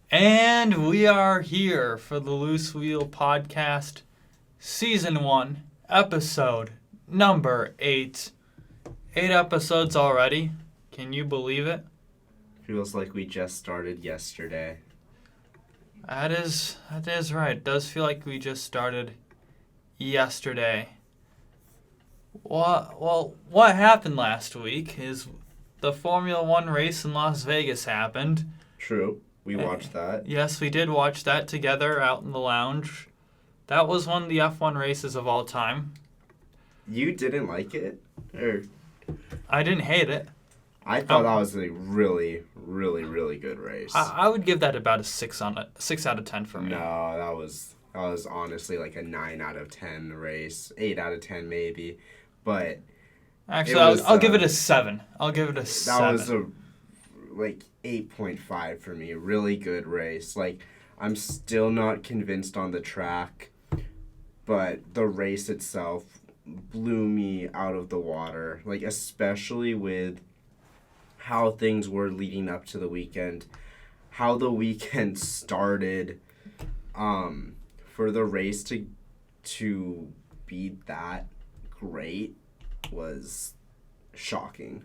And we are here for the Loose Wheel Podcast, Season 1, Episode number 8. 8 episodes already. Can you believe it? Feels like we just started yesterday. That is right. It does feel like we just started yesterday. What happened last week is the Formula One race in Las Vegas happened. True. We watched that. Yes, we did watch that together out in the lounge. That was one of the F1 races of all time. You didn't like it? Or I didn't hate it. I thought that was a really, really, really good race. I would give that about a 6 out of 10 for me. No, that was honestly like a 9 out of 10 race. 8 out of 10 maybe. But actually, I'll give it a 7. I'll give it a 7. That was a 8.5 for me. Really good race. Like, I'm still not convinced on the track, but the race itself blew me out of the water. Like, especially with how things were leading up to the weekend, how the weekend started, for the race to be that great was shocking.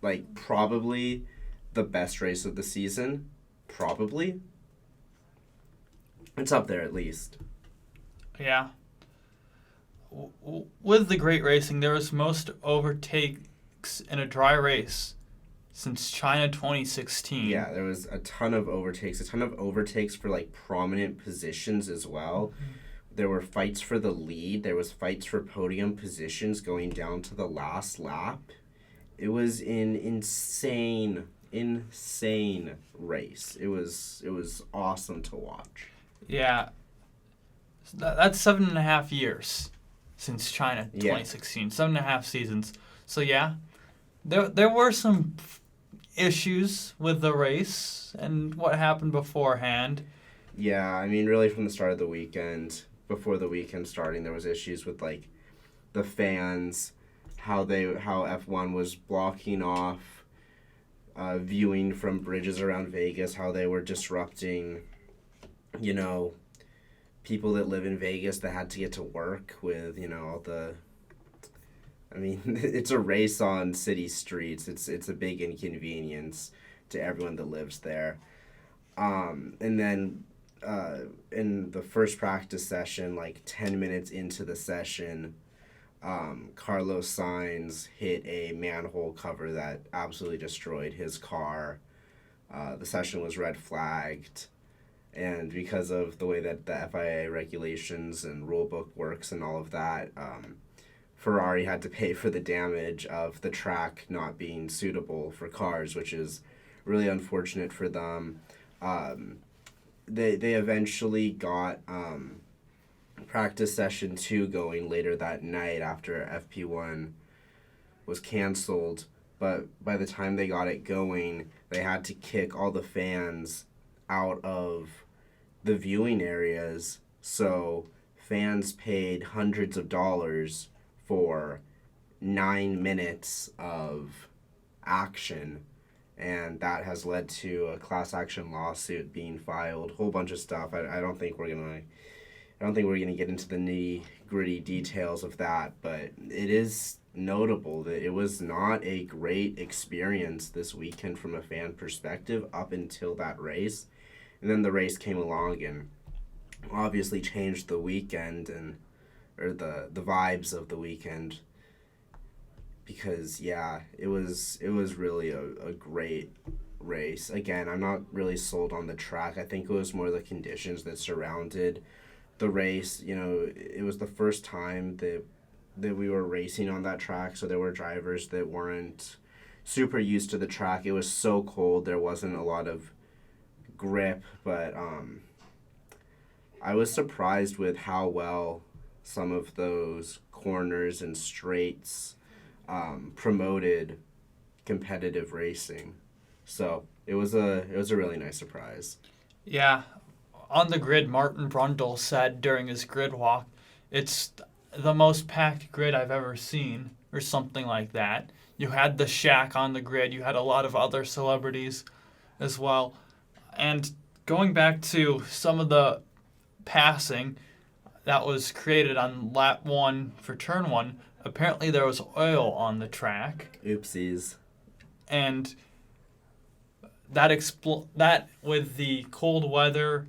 Like, probably the best race of the season. Probably. It's up there at least. Yeah. With the great racing, there was most overtakes in a dry race since China 2016. Yeah, there was a ton of overtakes for like prominent positions as well. Mm-hmm. There were fights for the lead. There was fights for podium positions going down to the last lap. It was an insane race. It was awesome to watch. Yeah. That's 7.5 years since China 2016. Yeah. 7.5 seasons. So yeah, there were some issues with the race and what happened beforehand. Yeah, I mean, really from the start of the weekend, before the weekend starting, there was issues with like the fans, how F1 was blocking off viewing from bridges around Vegas, how they were disrupting, people that live in Vegas that had to get to work with, all the... I mean, it's a race on city streets. It's a big inconvenience to everyone that lives there. And then in the first practice session, like 10 minutes into the session, Carlos Sainz hit a manhole cover that absolutely destroyed his car. The session was red flagged. And because of the way that the FIA regulations and rulebook works and all of that, Ferrari had to pay for the damage of the track not being suitable for cars, which is really unfortunate for them. They eventually got practice session 2 going later that night after FP1 was canceled. But by the time they got it going, they had to kick all the fans out of the viewing areas. So fans paid hundreds of dollars for 9 minutes of action, and that has led to a class action lawsuit being filed, whole bunch of stuff. I don't think we're gonna get into the nitty-gritty details of that, but it is notable that it was not a great experience this weekend from a fan perspective up until that race. And then the race came along and obviously changed the weekend or the vibes of the weekend, because it was really a great race. Again, I'm not really sold on the track. I think it was more the conditions that surrounded the race. It was the first time that we were racing on that track, so there were drivers that weren't super used to the track. It was so cold, there wasn't a lot of grip, but I was surprised with how well some of those corners and straights promoted competitive racing. So it was a really nice surprise. Yeah, on the grid, Martin Brundle said during his grid walk, it's the most packed grid I've ever seen, or something like that. You had the Shaq on the grid. You had a lot of other celebrities as well. And going back to some of the passing that was created on lap 1 for turn 1, apparently there was oil on the track. Oopsies. And that with the cold weather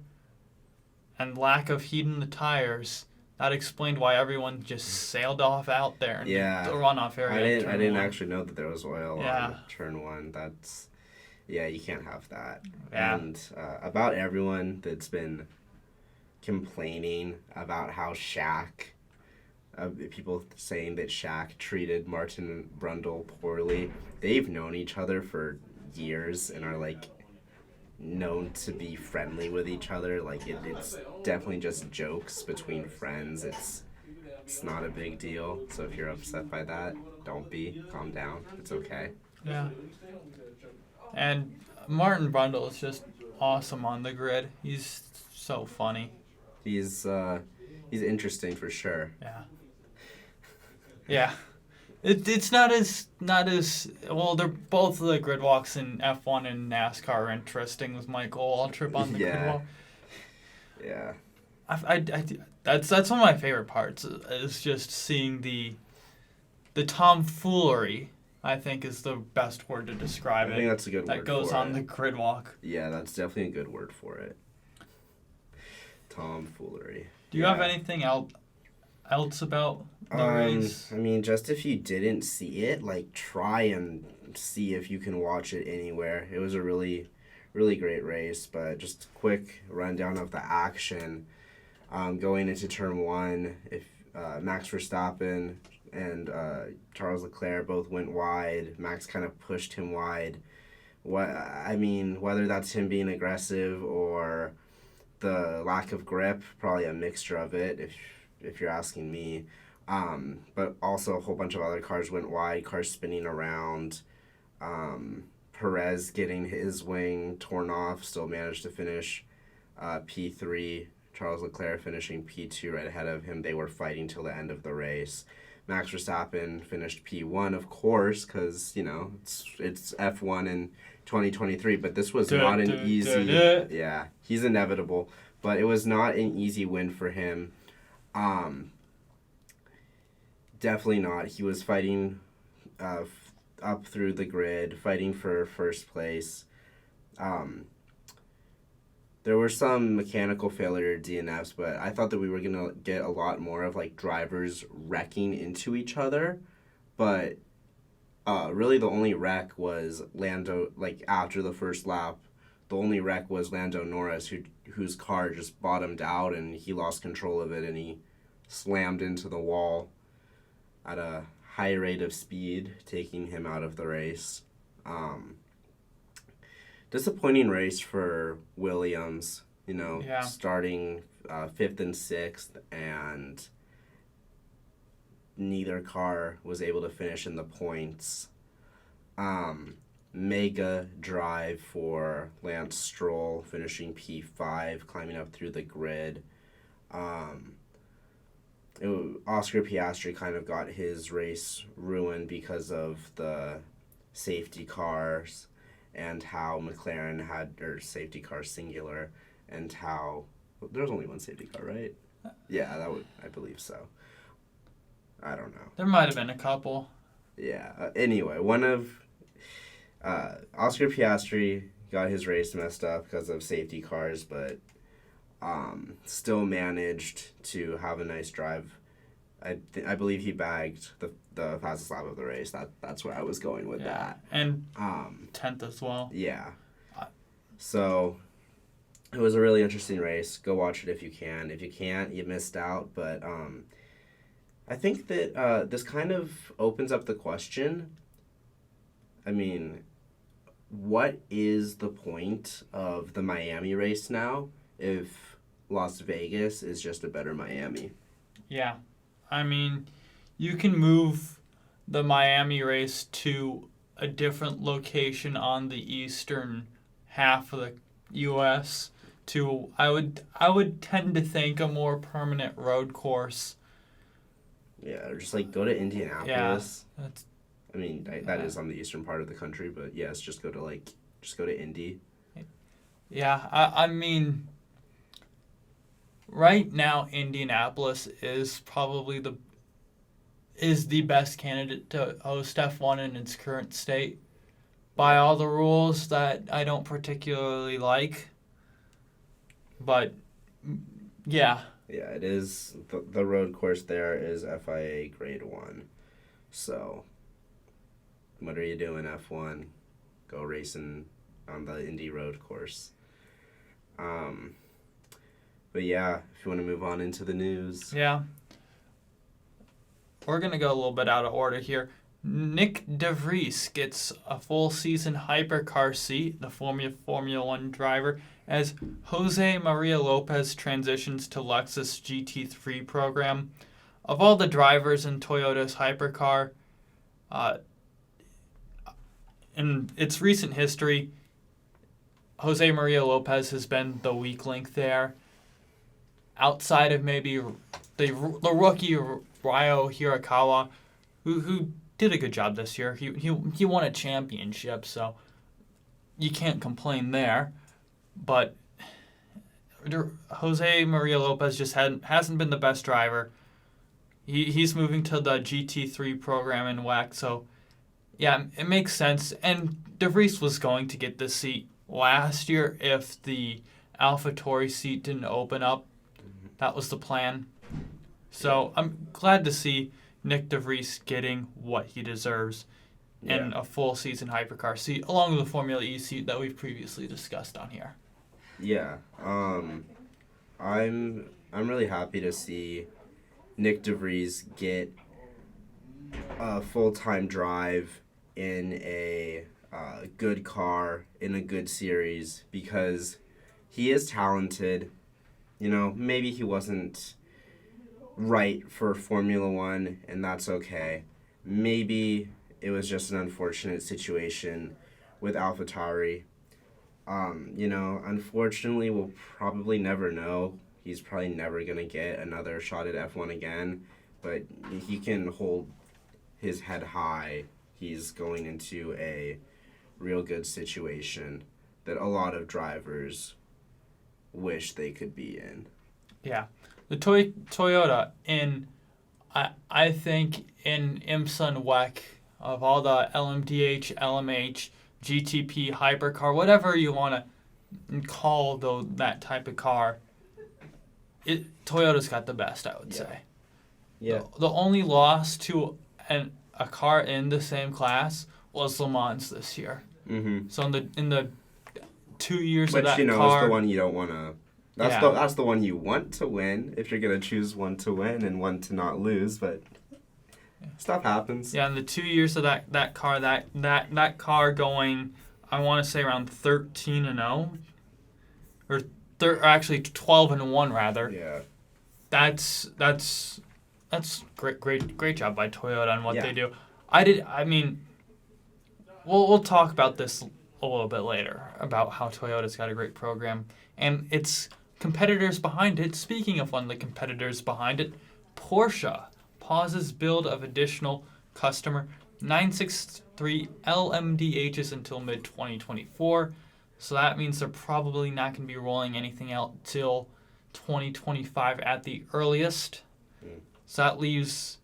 and lack of heat in the tires, that explained why everyone just sailed off out there in the runoff area. I didn't actually know that there was oil Yeah. on turn 1. That's you can't have that. Yeah. And about everyone that's been complaining about how people saying that Shaq treated Martin Brundle poorly. They've known each other for years and are like known to be friendly with each other. Like it's definitely just jokes between friends. It's not a big deal. So if you're upset by that, don't be. Calm down. It's okay. Yeah. And Martin Brundle is just awesome on the grid. He's so funny. He's interesting for sure. Yeah. Yeah. It's not as well. They're both the grid walks in F1 and NASCAR are interesting with Michael Waltrip on the grid walk. Yeah. That's one of my favorite parts is just seeing the tomfoolery. I think is the best word to describe it. I think that's a good word. That goes on the grid walk. Yeah, that's definitely a good word for it. Tomfoolery. Do you have anything else about the race? I mean, just if you didn't see it, like try and see if you can watch it anywhere. It was a really, really great race, but just a quick rundown of the action. Going into turn 1, if Max Verstappen and Charles Leclerc both went wide, Max kind of pushed him wide. Whether that's him being aggressive or the lack of grip, probably a mixture of it, if you're asking me. But also a whole bunch of other cars went wide, cars spinning around. Perez getting his wing torn off, still managed to finish P3. Charles Leclerc finishing P2 right ahead of him. They were fighting till the end of the race. Max Verstappen finished P1, of course, because, it's F1 in 2023, but this was not an easy... Yeah, he's inevitable, but it was not an easy win for him. Definitely not. He was fighting up through the grid, fighting for first place. There were some mechanical failure DNFs, but I thought that we were going to get a lot more of like drivers wrecking into each other. But really the only wreck was Lando, like after the first lap, the only wreck was Lando Norris, whose car just bottomed out and he lost control of it and he slammed into the wall at a high rate of speed, taking him out of the race. Disappointing race for Williams, starting 5th and 6th, and neither car was able to finish in the points. Mega drive for Lance Stroll, finishing P5, climbing up through the grid. Oscar Piastri kind of got his race ruined because of the safety cars and how McLaren had their safety car singular and how there was only one safety car, right? Yeah, I believe so. I don't know. There might have been a couple. Yeah. Anyway, one of Oscar Piastri got his race messed up because of safety cars, but still managed to have a nice drive. I believe he bagged the fastest lap of the race. That's where I was going with that. And 10th as well. Yeah. So it was a really interesting race. Go watch it if you can. If you can't, you missed out. But I think that this kind of opens up the question. I mean, what is the point of the Miami race now if Las Vegas is just a better Miami? Yeah. I mean, you can move the Miami race to a different location on the eastern half of the U.S. to, I would tend to think, a more permanent road course. Yeah, or just like go to Indianapolis. Yeah, that is on the eastern part of the country, but yes, just go to Indy. Yeah, I mean, right now Indianapolis is probably the best candidate to host F1 in its current state by all the rules that I don't particularly like. But yeah, Yeah, it is. The road course there is FIA Grade 1. So, what are you doing, F1? Go racing on the Indy road course. Um, but yeah, if you want to move on into the news. yeah. We're going to go a little bit out of order here. Nick DeVries gets a full season hypercar seat, the Formula One driver, as Jose Maria Lopez transitions to Lexus GT3 program. Of all the drivers in Toyota's hypercar, in its recent history, Jose Maria Lopez has been the weak link there. Outside of maybe the rookie Ryo Hirakawa, who did a good job this year. He won a championship, so you can't complain there. But Jose Maria Lopez just hasn't been the best driver. He's moving to the GT3 program in WEC, so yeah, it makes sense. And DeVries was going to get this seat last year if the AlphaTauri seat didn't open up. That was the plan. So I'm glad to see Nick DeVries getting what he deserves in a full season hypercar seat, along with the Formula E seat that we've previously discussed on here. Yeah, I'm really happy to see Nick DeVries get a full-time drive in a good car in a good series because he is talented. You know, maybe he wasn't right for Formula One, and that's okay. Maybe it was just an unfortunate situation with AlphaTauri. Unfortunately, we'll probably never know. He's probably never going to get another shot at F1 again, but he can hold his head high. He's going into a real good situation that a lot of drivers wish they could be in. Yeah. The Toyota I think in IMSA and WEC, of all the LMDH, LMH, GTP, hypercar, whatever you want to call that type of car, Toyota's got the best, I would say. Yeah. The only loss to a car in the same class was Le Mans this year. Mm-hmm. So in the 2 years Which, of that car, is car, the one you don't want to. That's the one you want to win if you're gonna choose one to win and one to not lose. But stuff happens. Yeah, in the 2 years of that car, that car going, I want to say around 13-0, or actually 12-1 rather. Yeah. That's great job by Toyota on what Yeah. they do. I mean, we'll talk about this a little bit later about how Toyota's got a great program and its competitors behind it. Speaking of one of the competitors behind it, Porsche pauses build of additional customer 963 LMDHs until mid-2024. So that means they're probably not going to be rolling anything out till 2025 at the earliest. So that leaves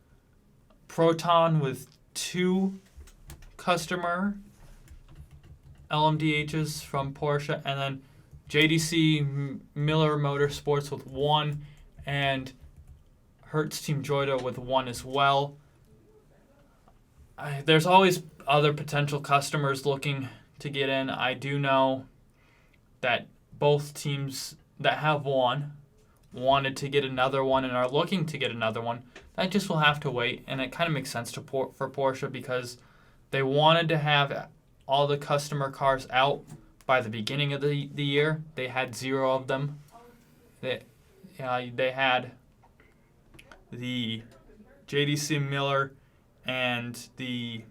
Proton with 2 customer LMDHs from Porsche, and then JDC Miller Motorsports with 1, and Hertz Team Joyda with 1 as well. There's always other potential customers looking to get in. I do know that both teams that have one wanted to get another one and are looking to get another one. That just will have to wait, and it kind of makes sense for Porsche because they wanted to have all the customer cars out by the beginning of the year. They had 0 of them. They had the JDC Miller and the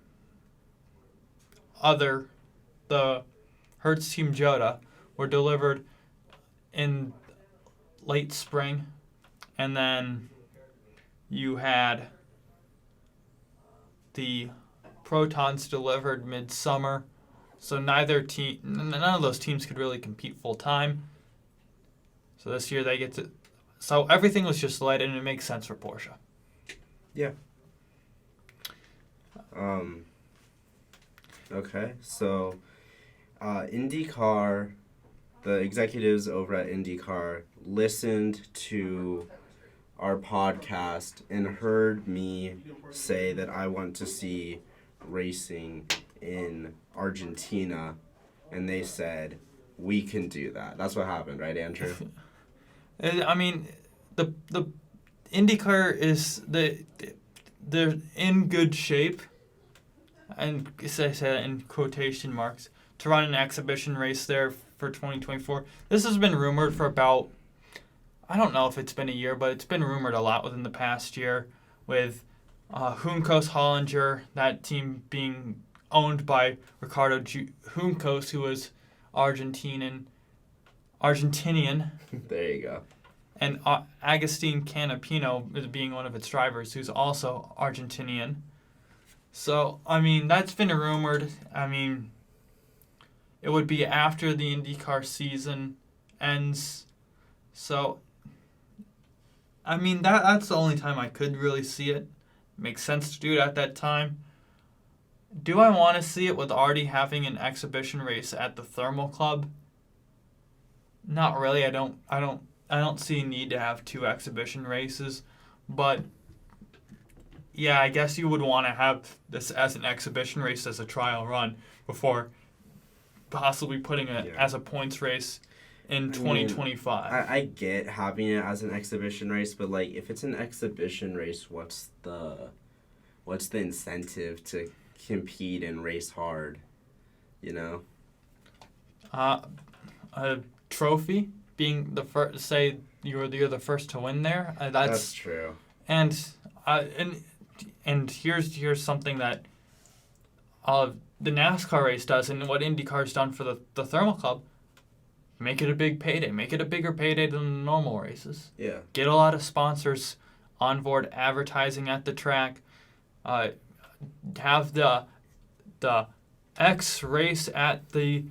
Hertz Team Joyda were delivered in late spring, and then you had the Protons delivered midsummer. So none of those teams could really compete full time. So this year they get to. So everything was just light, and it makes sense for Porsche. Okay, so IndyCar, the executives over at IndyCar listened to our podcast and heard me say that I want to see racing in Argentina, and they said, we can do that. That's what happened, right, Andrew? I mean, the IndyCar is they're in good shape, and as I said in quotation marks, to run an exhibition race there for 2024. This has been rumored for about, I don't know if it's been a year, but it's been rumored a lot within the past year, with Juncos Hollinger, that team being owned by Ricardo Juncos, who was Argentinian, There you go. and Agustin Canapino is being one of its drivers, who's also Argentinian. So, I mean, that's been rumored. I mean, it would be after the IndyCar season ends. So, I mean, that's the only time I could really see it. Makes sense to do it at that time. Do I want to see it with already having an exhibition race at the Thermal Club? Not really. I don't see a need to have 2 exhibition races, but yeah, I guess you would want to have this as an exhibition race as a trial run before possibly putting it as a points race in 2025. I get having it as an exhibition race, but like if it's an exhibition race, what's the incentive to compete and race hard? You know? A trophy, being the first, say you're the first to win there. That's true. And here's something that the NASCAR race does, and what IndyCar's done for the Thermal Club. Make it a big payday. Make it a bigger payday than the normal races. Yeah. Get a lot of sponsors on board advertising at the track. Have the X race at the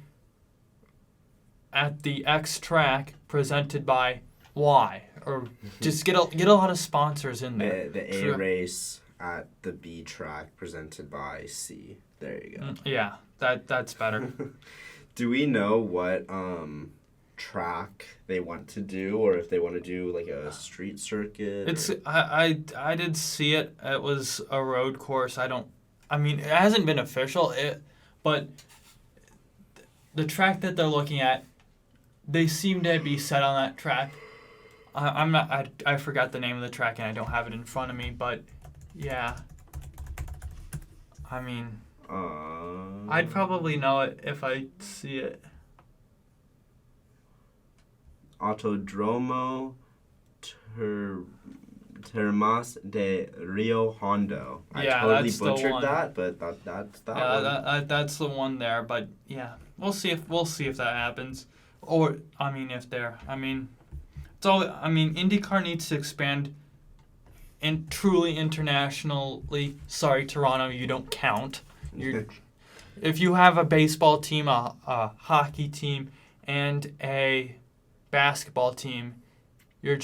X track presented by Y, or just get a lot of sponsors in there. The A race at the B track presented by C. There you go. Yeah, that's better. Do we know what track they want to do, or if they want to do like a street circuit? I did see it. It was a road course. I mean, it hasn't been official. But the track that they're looking at, they seem to be set on that track. I forgot the name of the track and I don't have it in front of me. But yeah, I mean. I'd probably know it if I see it. Autodromo Termas de Rio Hondo. I totally butchered that, but that's that one. That's the one there. But yeah, we'll see if that happens, or IndyCar needs to expand. And truly internationally. Sorry, Toronto, you don't count. If you have a baseball team, a hockey team, and a basketball team, you're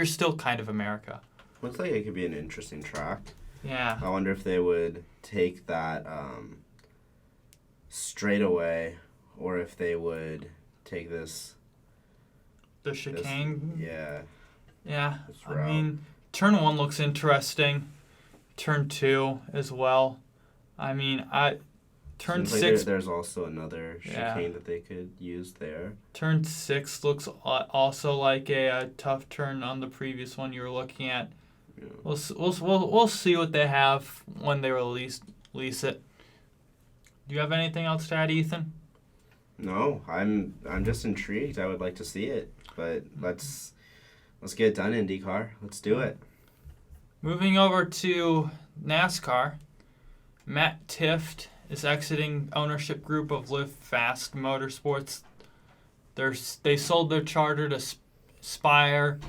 still kind of America. Looks like it could be an interesting track. Yeah. I wonder if they would take that straight away, or if they would take this. The chicane. Yeah. Yeah. I mean, turn 1 looks interesting. Turn 2 as well. I mean, turn 6. There's also another chicane that they could use there. Turn 6 looks also like a tough turn on the previous one you were looking at. Yeah. We'll see what they have when they release it. Do you have anything else to add, Ethan? No, I'm just intrigued. I would like to see it, but let's get it done, IndyCar. Let's do it. Moving over to NASCAR, Matt Tifft is exiting ownership group of Live Fast Motorsports. They sold their charter to Spire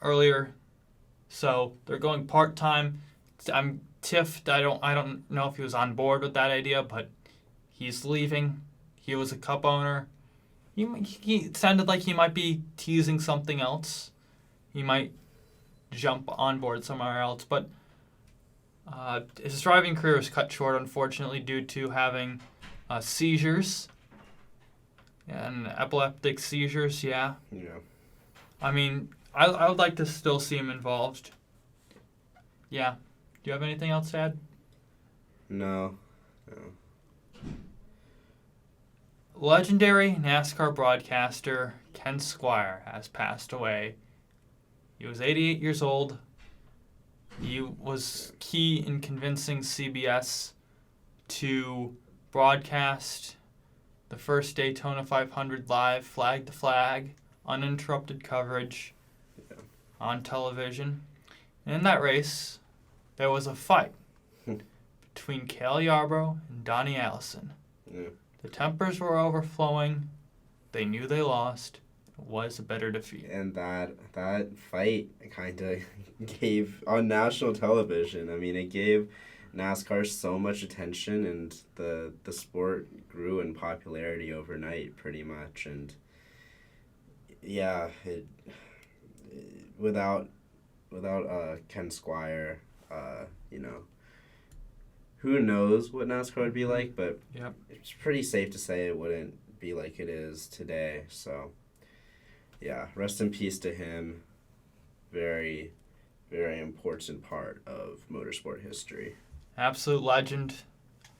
earlier, so they're going part-time. I'm Tift, I don't know if he was on board with that idea, but he's leaving. He was a Cup owner. He sounded like he might be teasing something else. He might jump on board somewhere else, but his driving career was cut short, unfortunately, due to having seizures and epileptic seizures. Yeah. Yeah. I mean, I would like to still see him involved. Yeah. Do you have anything else to add? No. Legendary NASCAR broadcaster Ken Squire has passed away. He was 88 years old. He was key in convincing CBS to broadcast the first Daytona 500 live, flag to flag, uninterrupted coverage on television. And in that race, there was a fight between Cale Yarborough and Donnie Allison. Yeah. The tempers were overflowing. They knew they lost. It was a bitter defeat. And that fight kind of gave, on national television, I mean, it gave NASCAR so much attention, and the sport grew in popularity overnight pretty much. And yeah, without Ken Squire, who knows what NASCAR would be like, but Yep. It's pretty safe to say it wouldn't be like it is today. So yeah, rest in peace to him. Very, very important part of motorsport history. Absolute legend.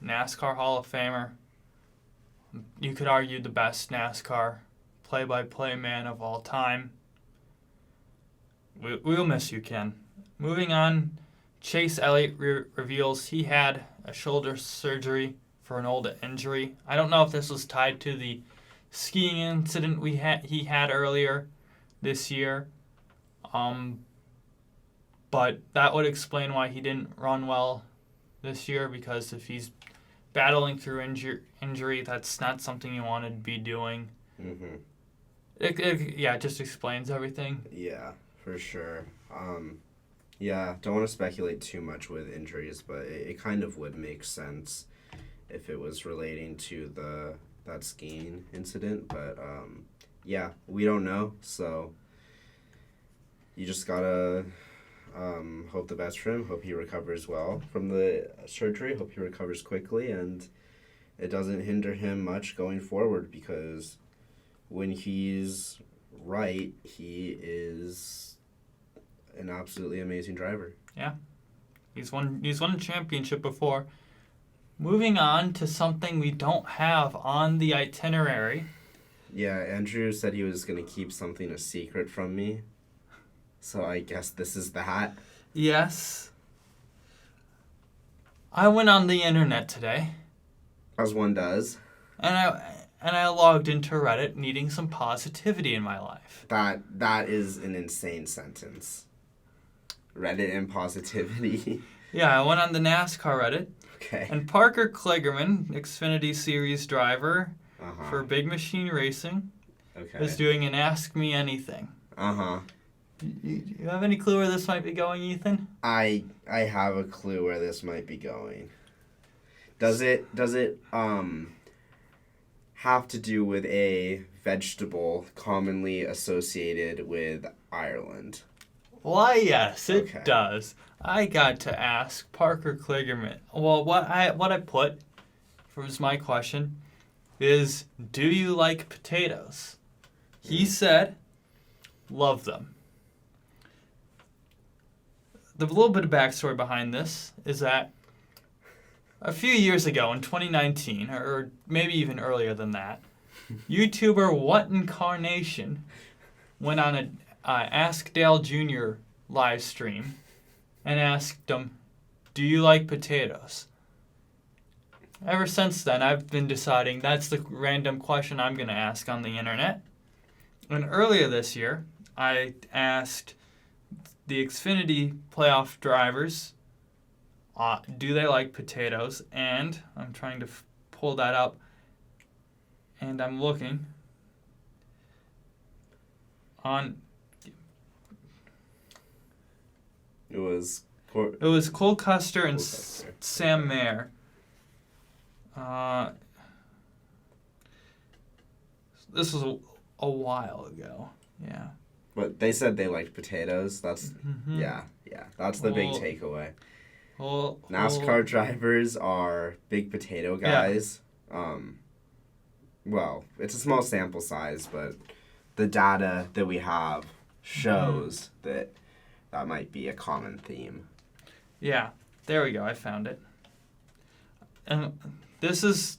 NASCAR Hall of Famer. You could argue the best NASCAR play-by-play man of all time. We'll miss you, Ken. Moving on, Chase Elliott reveals he had a shoulder surgery for an old injury. I don't know if this was tied to the skiing incident he had earlier this year, but that would explain why he didn't run well this year, because if he's battling through injury, that's not something you want to be doing. Mm-hmm. It just explains everything. Yeah, for sure. Don't want to speculate too much with injuries, but it kind of would make sense if it was relating to that skiing incident. But we don't know, so you just gotta hope the best for him. Hope he recovers well from the surgery. Hope he recovers quickly, and it doesn't hinder him much going forward, because when he's right, he is an absolutely amazing driver. Yeah. He's won a championship before. Moving on to something we don't have on the itinerary. Yeah, Andrew said he was going to keep something a secret from me. So I guess this is that. Yes. I went on the internet today. As one does. And I logged into Reddit needing some positivity in my life. That is an insane sentence. Reddit and positivity. Yeah, I went on the NASCAR Reddit. Okay. And Parker Kligerman, Xfinity Series driver for Big Machine Racing, is doing an Ask Me Anything. Uh-huh. You have any clue where this might be going, Ethan? I have a clue where this might be going. Does it have to do with a vegetable commonly associated with Ireland? Why, yes, it does. I got to ask Parker Kligerman. Well, what I put was my question is, do you like potatoes? He said, love them. The little bit of backstory behind this is that a few years ago in 2019, or maybe even earlier than that, YouTuber What Incarnation went on a Ask Dale Jr. live stream and asked him, do you like potatoes? Ever since then, I've been deciding that's the random question I'm going to ask on the internet. And earlier this year, I asked the Xfinity playoff drivers, do they like potatoes? And I'm trying to pull that up, and I'm looking on. It was It was Cole Custer and Cole Custer. Sam Mayer. This was a while ago. Yeah. But they said they liked potatoes. That's yeah. That's the big Well, takeaway. Well, NASCAR drivers are big potato guys. Well, it's a small sample size, but the data that we have shows that might be a common theme. Yeah, there we go. I found it. And this is...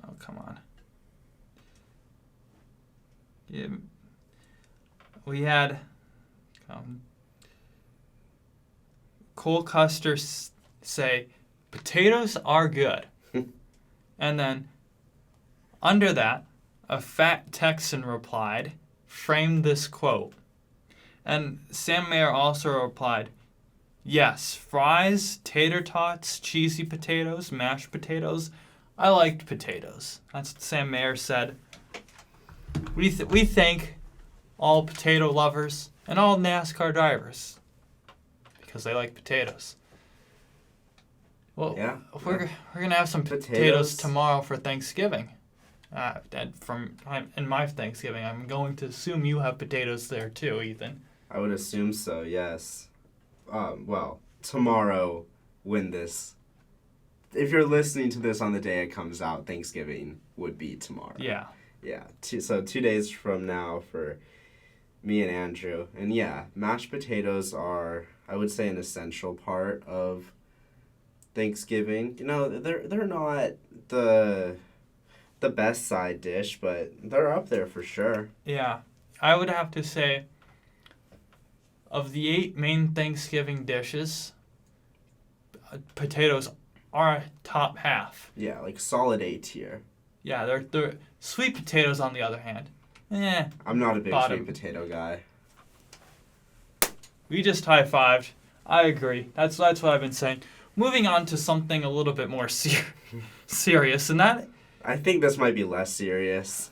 Oh, come on. Yeah. We had Cole Custer say, potatoes are good. And then under that, a fat Texan replied, framed this quote. And Sam Mayer also replied, yes, fries, tater tots, cheesy potatoes, mashed potatoes. I liked potatoes. That's what Sam Mayer said. We thank all potato lovers and all NASCAR drivers because they like potatoes. Well, we're gonna have some potatoes tomorrow for Thanksgiving. In my Thanksgiving, I'm going to assume you have potatoes there too, Ethan. I would assume so. Yes. Well, tomorrow when this, if you're listening to this on the day it comes out, Thanksgiving would be tomorrow. Yeah. Yeah. 2 days from now for me and Andrew, and mashed potatoes are, I would say, an essential part of Thanksgiving. You know, they're not the best side dish, but they're up there for sure. Yeah, I would have to say, of the 8 main Thanksgiving dishes, potatoes are top half. Yeah, like solid A tier. Yeah, they're sweet potatoes on the other hand. I'm not a big bottom. sweet potato guy. We just high-fived. I agree. That's what I've been saying. Moving on to something a little bit more serious, and that... I think this might be less serious.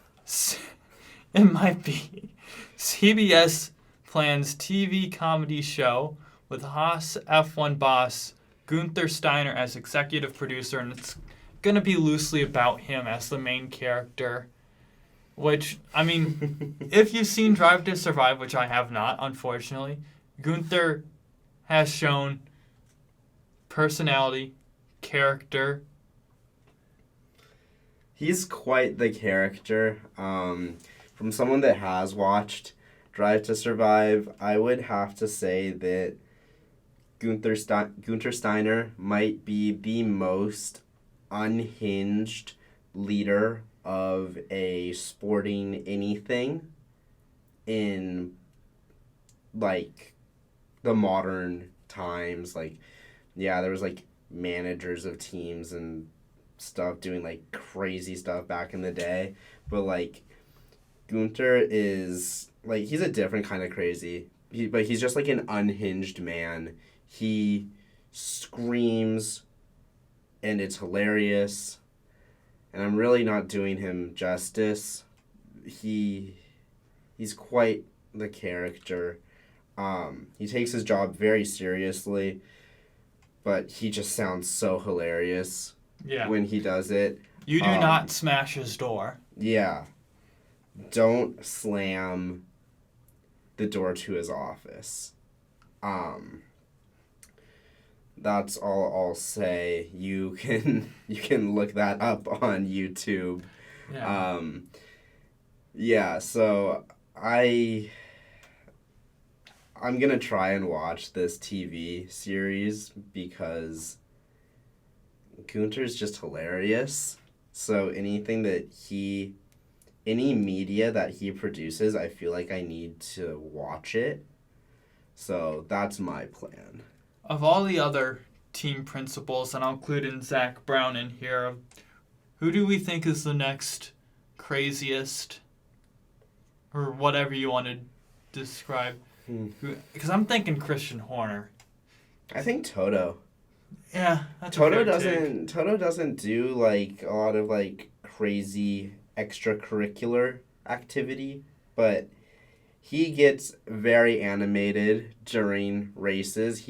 It might be. CBS plans TV comedy show with Haas F1 boss Gunther Steiner as executive producer, and it's going to be loosely about him as the main character. Which, I mean, if you've seen Drive to Survive, which I have not, unfortunately, Gunther has shown personality, character. He's quite the character. From someone that has watched Drive to Survive, I would have to say that Gunther Steiner might be the most unhinged leader of a sporting anything in, like, the modern times. Like, there was, like, managers of teams and stuff doing, like, crazy stuff back in the day. But, like, Gunther is, like, he's a different kind of crazy. But he's just, like, an unhinged man. He screams, and it's hilarious. And I'm really not doing him justice. He's quite the character. He takes his job very seriously, but he just sounds so hilarious when he does it. You do not smash his door. Yeah. Don't slam the door to his office. That's all I'll say. You can look that up on YouTube. So I'm gonna try and watch this TV series because Gunther's just hilarious. So any media that he produces, I feel like I need to watch it. So that's my plan. Of all the other team principals, and I'll include in Zach Brown in here, who do we think is the next craziest, or whatever you want to describe? Because I'm thinking Christian Horner. I think Toto. Yeah, that's Toto doesn't do like a lot of like crazy extracurricular activity, but he gets very animated during races.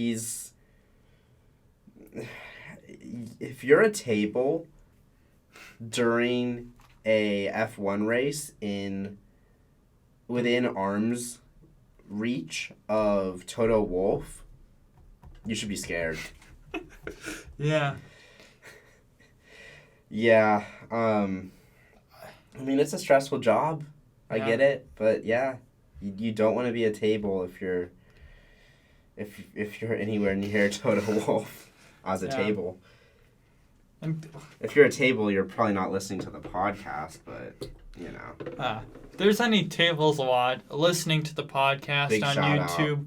If you're a table during a F1 race within arm's reach of Toto Wolff, you should be scared. Yeah. Yeah. I mean, it's a stressful job. I get it, but yeah, you don't want to be a table if you're anywhere near Toto Wolff as a table. And if you're a table, you're probably not listening to the podcast, but you know. If there's any tables listening to the podcast Big on YouTube,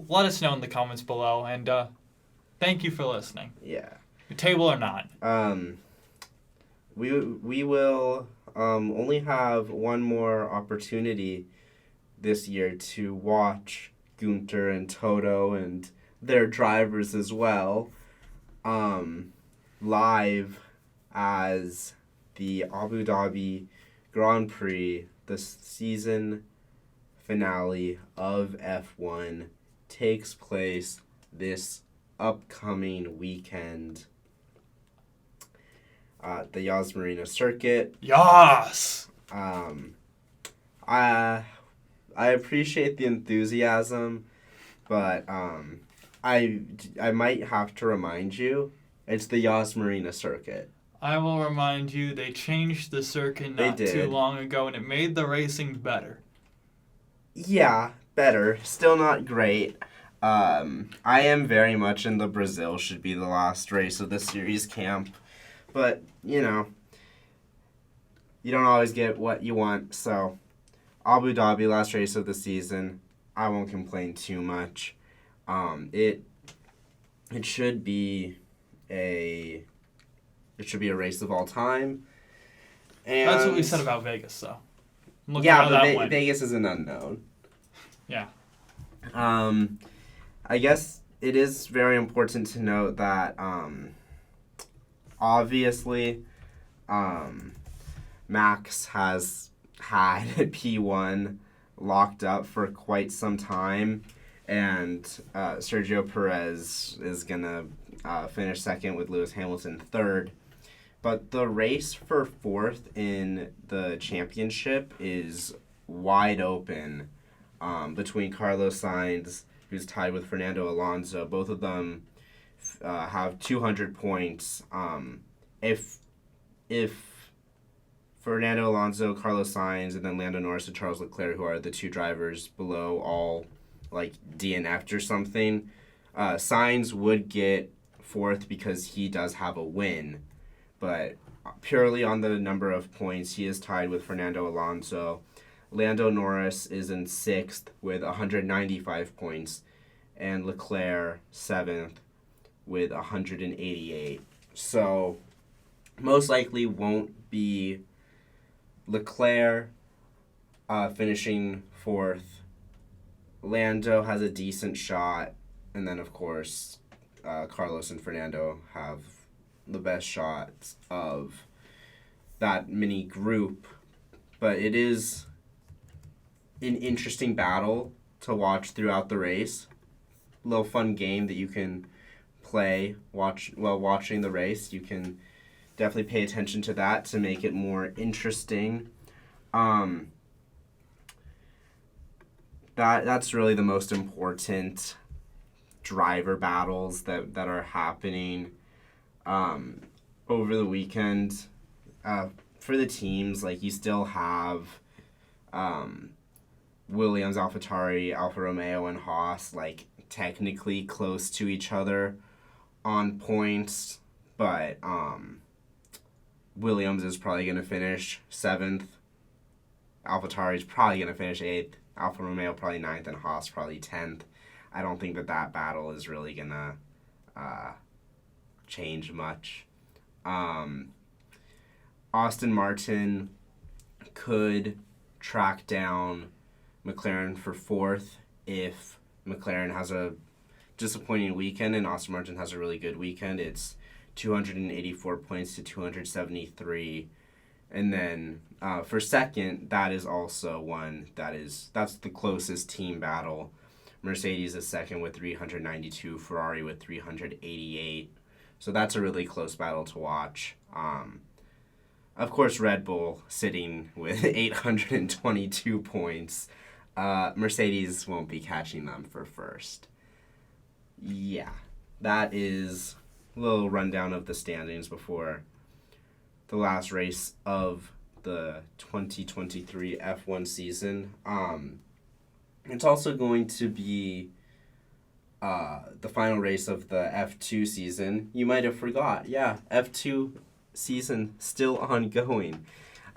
let us know in the comments below, and thank you for listening. Yeah. Table or not. We will only have one more opportunity this year to watch Gunter and Toto and their drivers as well live as the Abu Dhabi Grand Prix, the season finale of F1, takes place this upcoming weekend at the Yas Marina circuit. Yas! I appreciate the enthusiasm, but I might have to remind you, it's the Yas Marina circuit. I will remind you, they changed the circuit not too long ago, and it made the racing better. Yeah, better. Still not great. I am very much in the Brazil should be the last race of the series camp. But, you know, you don't always get what you want. So, Abu Dhabi, last race of the season. I won't complain too much. It should be a race of all time. And that's what we said about Vegas, though. But Vegas is an unknown. Yeah. I guess it is very important to note that obviously Max has had P1 locked up for quite some time, and Sergio Perez is going to finish second with Lewis Hamilton third. But the race for fourth in the championship is wide open between Carlos Sainz, who's tied with Fernando Alonso. Both of them have 200 points. If Fernando Alonso, Carlos Sainz, and then Lando Norris and Charles Leclerc, who are the two drivers below, all like DNF'd or something, Sainz would get fourth because he does have a win. But purely on the number of points, he is tied with Fernando Alonso. Lando Norris is in sixth with 195 points, and Leclerc seventh with 188. So most likely won't be Leclerc finishing fourth. Lando has a decent shot, and then of course Carlos and Fernando have the best shots of that mini group. But it is an interesting battle to watch throughout the race. A little fun game that you can play while watching the race. You can definitely pay attention to that to make it more interesting. That's really the most important driver battles that are happening over the weekend. For the teams, like, you still have Williams, AlphaTauri, Alfa Romeo, and Haas, like, technically close to each other on points, but Williams is probably going to finish 7th. AlphaTauri is probably going to finish 8th. Alfa Romeo probably 9th, and Haas probably 10th. I don't think that battle is really going to change much. Aston Martin could track down McLaren for 4th if McLaren has a disappointing weekend and Aston Martin has a really good weekend. It's 284 points to 273, And then for second, that is also one that's the closest team battle. Mercedes is second with 392, Ferrari with 388. So that's a really close battle to watch. Of course, Red Bull sitting with 822 points. Mercedes won't be catching them for first. Yeah, that is a little rundown of the standings before the last race of the 2023 F1 season. It's also going to be the final race of the F2 season. You might have forgot. Yeah, F2 season still ongoing.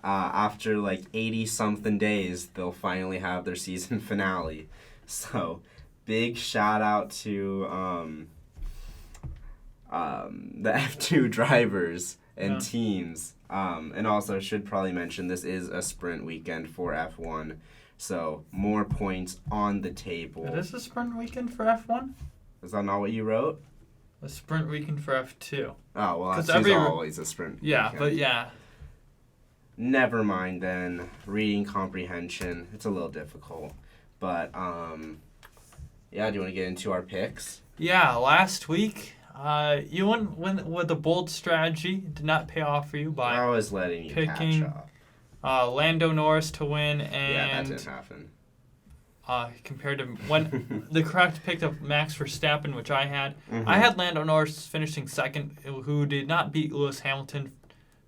After like 80-something days, they'll finally have their season finale. So, big shout out to the F2 drivers and teams. And also should probably mention this is a sprint weekend for F1. So, more points on the table. It is a sprint weekend for F1? Is that not what you wrote? A sprint weekend for F2. Oh, well, F2's always a sprint weekend. But yeah. Never mind then. Reading comprehension. It's a little difficult. But, yeah, do you want to get into our picks? Yeah, last week, you went with a bold strategy. It did not pay off for you by I was letting you picking catch up. Lando Norris to win, Yeah, that and didn't happen. compared to when the correct pick of Max Verstappen, which I had. Mm-hmm. I had Lando Norris finishing second, who did not beat Lewis Hamilton,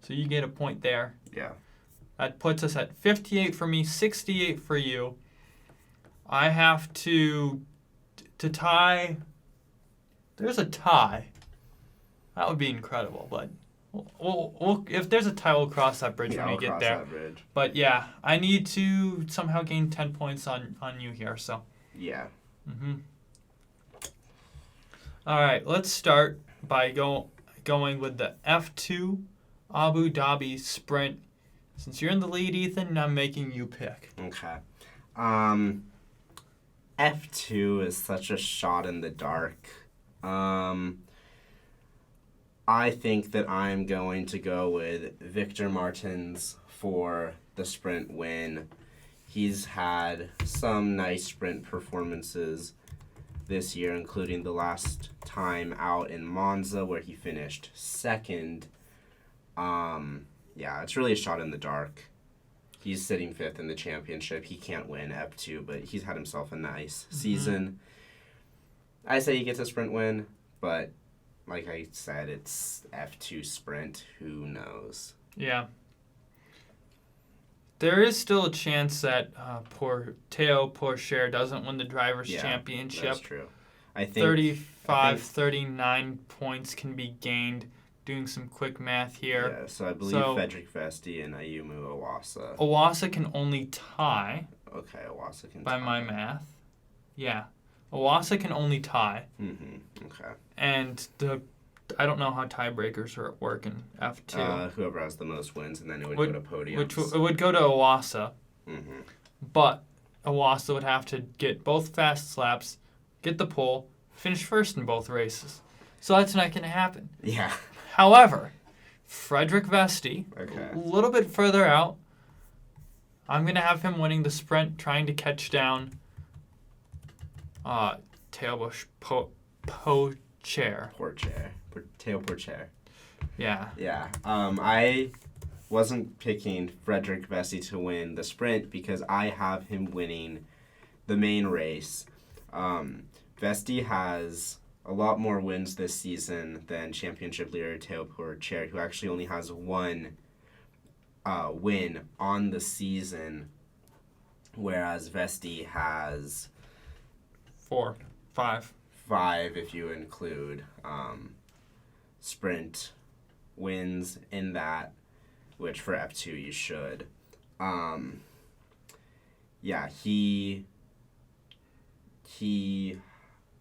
so you get a point there. Yeah. That puts us at 58 for me, 68 for you. I have to tie. There's a tie. That would be incredible, but we'll if there's a tie, we'll cross that bridge when we get there. That bridge. But yeah, I need to somehow gain 10 points on you here. So. Yeah. All right, let's start by going with the F2 Abu Dhabi Sprint. Since you're in the lead, Ethan, I'm making you pick. Okay. F2 is such a shot in the dark. I think that I'm going to go with Victor Martins for the sprint win. He's had some nice sprint performances this year, including the last time out in Monza where he finished second. Yeah, it's really a shot in the dark. He's sitting fifth in the championship. He can't win F2, but he's had himself a nice season. I say he gets a sprint win, but like I said, it's F2 sprint. Who knows? Yeah. There is still a chance that Théo Pourchaire doesn't win the Drivers' Championship. That's true. I think 39 points can be gained. Doing some quick math here. Yeah, so I believe Frederick Vesti and Ayumu Iwasa. Iwasa can only tie. Okay, Iwasa can by tie. my math. Yeah. Iwasa can only tie. Okay. And I don't know how tiebreakers work in F2. Whoever has the most wins, and then it would go to podiums. It would go to Iwasa. Mm-hmm. But Iwasa would have to get both fast laps, get the pole, finish first in both races. So that's not going to happen. Yeah. However, Frederick Vesti, okay, a little bit further out, I'm going to have him winning the sprint, trying to catch down Théo Pourchaire. Théo Pourchaire. Yeah. Yeah. I wasn't picking Frederick Vesti to win the sprint because I have him winning the main race. Vesti has a lot more wins this season than championship leader Théo Pourchaire, who actually only has one win on the season, whereas Vesti has 5 if you include sprint wins in that, which for F2 you should. Yeah, he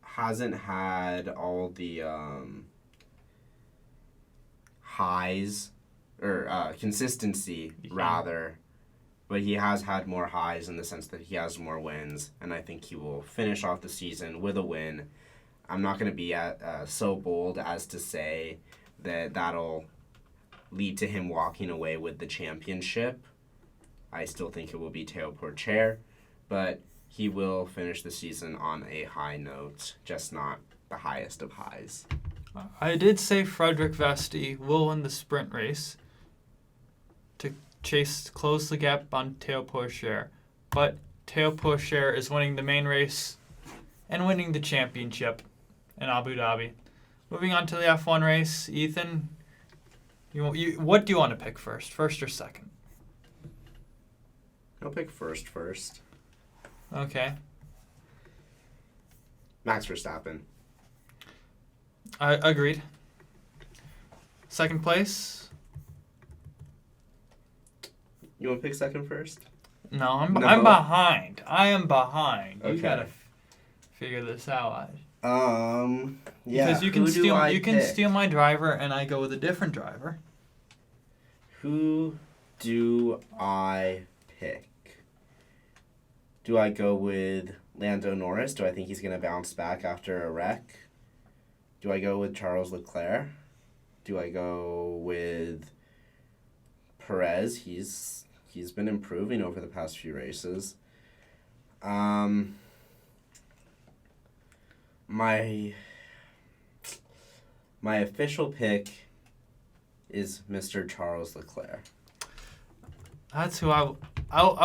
hasn't had all the highs or consistency rather, but he has had more highs in the sense that he has more wins, and I think he will finish off the season with a win. I'm not going to be so bold as to say that that'll lead to him walking away with the championship. I still think it will be Théo Pourchaire, but he will finish the season on a high note, just not the highest of highs. I did say Frederick Vesti will win the sprint race to close the gap on Théo Pourchaire, but Théo Pourchaire is winning the main race and winning the championship in Abu Dhabi. Moving on to the F1 race, Ethan, what do you want to pick first or second? I'll pick first. Okay. Max Verstappen. I agreed. Second place? You want to pick second first? No, I'm No. behind. I am behind. Okay. You gotta figure this out. Yeah. Because you who can pick? steal my driver, and I go with a different driver. Who do I pick? Do I go with Lando Norris? Do I think he's going to bounce back after a wreck? Do I go with Charles Leclerc? Do I go with Perez? He's been improving over the past few races. My official pick is Mr. Charles Leclerc. That's who I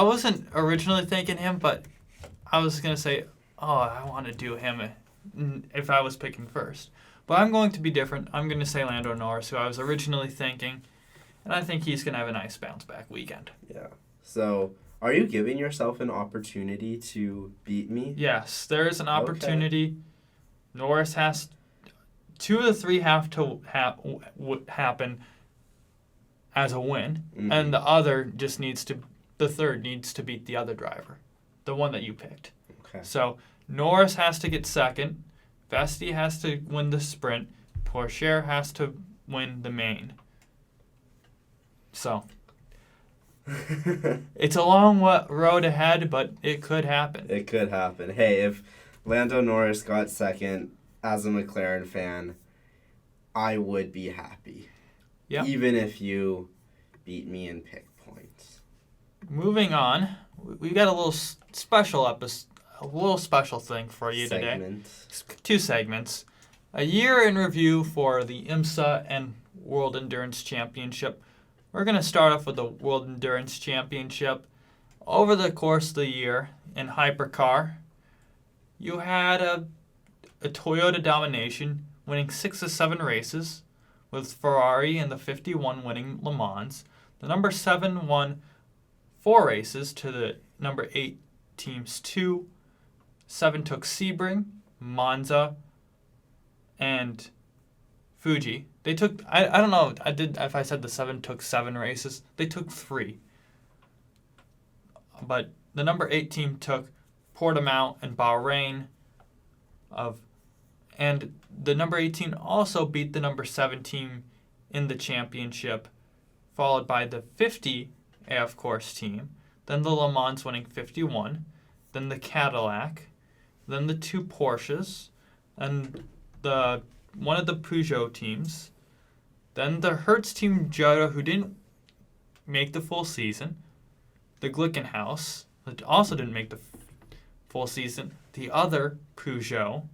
wasn't originally thinking him, but I was going to say, I want to do him if I was picking first. But I'm going to be different. I'm going to say Lando Norris, who I was originally thinking, and I think he's going to have a nice bounce-back weekend. Yeah. So, are you giving yourself an opportunity to beat me? Yes, there is an opportunity. Okay. Norris has... 2 of the 3 have to happen as a win, and the third needs to beat the other driver, the one that you picked. Okay. So Norris has to get second, Vesti has to win the sprint, Pourchaire has to win the main. So it's a long road ahead, but it could happen. It could happen. Hey, if Lando Norris got second as a McLaren fan, I would be happy. Yep. Even if you beat me in pick points. Moving on, we got a little special thing for you Segment. Today. 2 segments. A year in review for the IMSA and World Endurance Championship. We're going to start off with the World Endurance Championship. Over the course of the year in Hypercar, you had a Toyota domination, winning 6 of 7 races, with Ferrari in the 51 winning Le Mans. The number 7 won 4 races to the number 8 team's 2. 7 took Sebring, Monza, and Fuji. They took, I don't know if I said the 7 took 7 races. They took 3. But the number 8 team took Portimao and Bahrain and the number 18 also beat the number 7 team in the championship, followed by the 50 AF Course team, then the Le Mans winning 51, then the Cadillac, then the 2 Porsches, and one of the Peugeot teams, then the Hertz team Jota, who didn't make the full season, the Glickenhaus, that also didn't make the full season, the other Peugeot,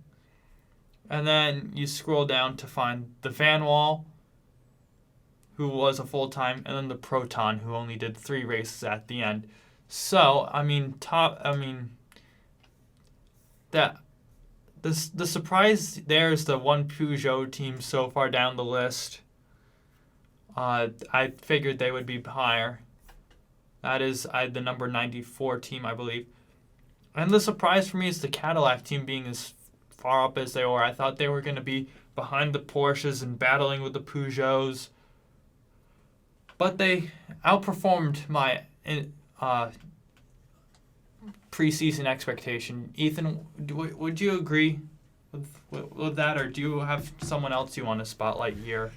and then you scroll down to find the Van Wall, who was a full-time, and then the Proton, who only did 3 races at the end. So, the surprise there is the one Peugeot team so far down the list. I figured they would be higher. That is the number 94 team, I believe. And the surprise for me is the Cadillac team being as far up as they were. I thought they were going to be behind the Porsches and battling with the Peugeots. But they outperformed my preseason expectation. Ethan, would you agree with that, or do you have someone else you want to spotlight here?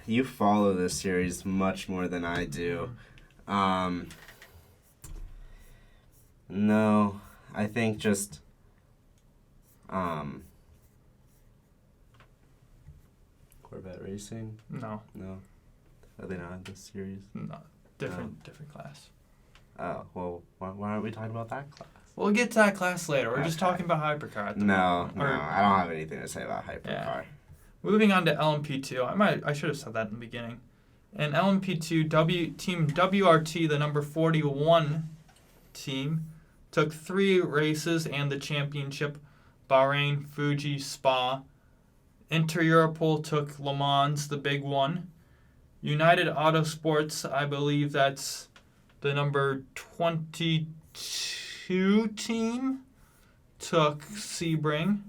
You follow this series much more than I do. No, I think just Corvette Racing? No. Are they not in this series? No, different class. Oh, well, why aren't we talking about that class? We'll get to that class later. We're just Okay. talking about Hypercar at the No, moment. I don't have anything to say about Hypercar. Yeah. Moving on to LMP2. I should have said that in the beginning. In LMP2, Team WRT, the number 41 team, took 3 races and the championship: Bahrain, Fuji, Spa. Inter Europol took Le Mans, the big one. United Autosports, I believe that's the number 22 team, took Sebring.